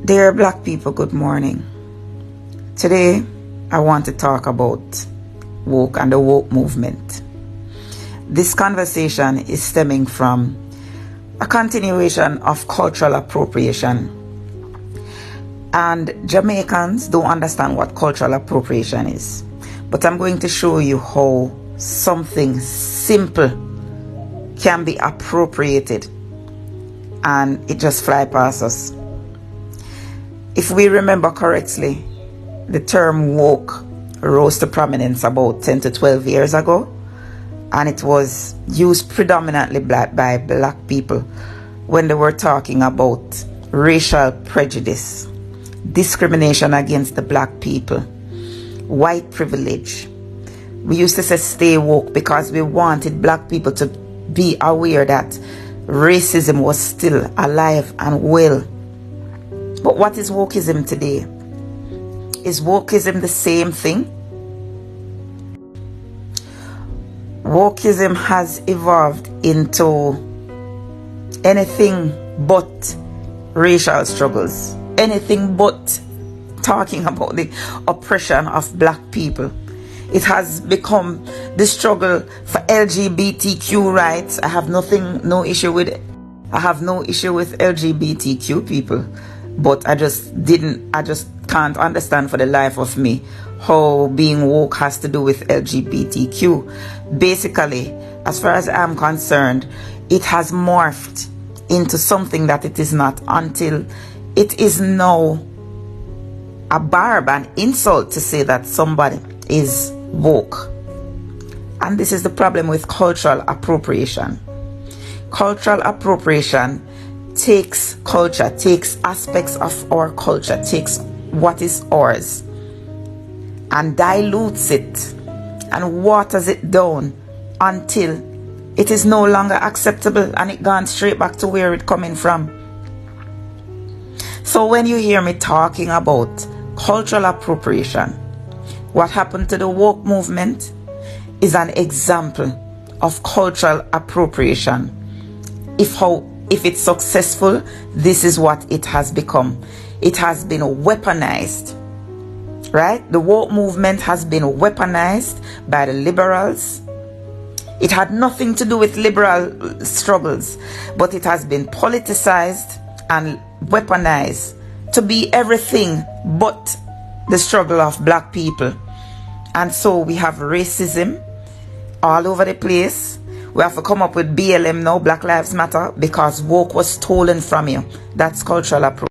Dear Black people, good morning. Today, I want to talk about woke and the woke movement. This conversation is stemming from a continuation of cultural appropriation. And Jamaicans don't understand what cultural appropriation is. But I'm going to show you how something simple can be appropriated and it just fly past us. If we remember correctly, the term woke rose to prominence about 10 to 12 years ago, and it was used predominantly by black people when they were talking about racial prejudice, discrimination against the black people, white privilege. We used to say stay woke because we wanted black people to be aware that racism was still alive and well. But what is wokeism today? Is wokeism the same thing? Wokeism has evolved into anything but racial struggles, anything but talking about the oppression of black people. It has become the struggle for LGBTQ rights. I have no issue with LGBTQ people. But I just can't understand for the life of me how being woke has to do with LGBTQ. Basically, as far as I'm concerned, it has morphed into something that it is not until it is now a barb, an insult to say that somebody is woke. And this is the problem with cultural appropriation. Cultural appropriation takes culture, takes aspects of our culture, takes what is ours and dilutes it and waters it down until it is no longer acceptable and it gone straight back to where it coming from. So when you hear me talking about cultural appropriation, what happened to the woke movement is an example of cultural appropriation. If it's successful, this is what it has become. It has been weaponized, right? The woke movement has been weaponized by the liberals. It had nothing to do with liberal struggles, but it has been politicized and weaponized to be everything but the struggle of black people. And so we have racism all over the place. We have to come up with BLM now, Black Lives Matter, because woke was stolen from you. That's cultural appropriation.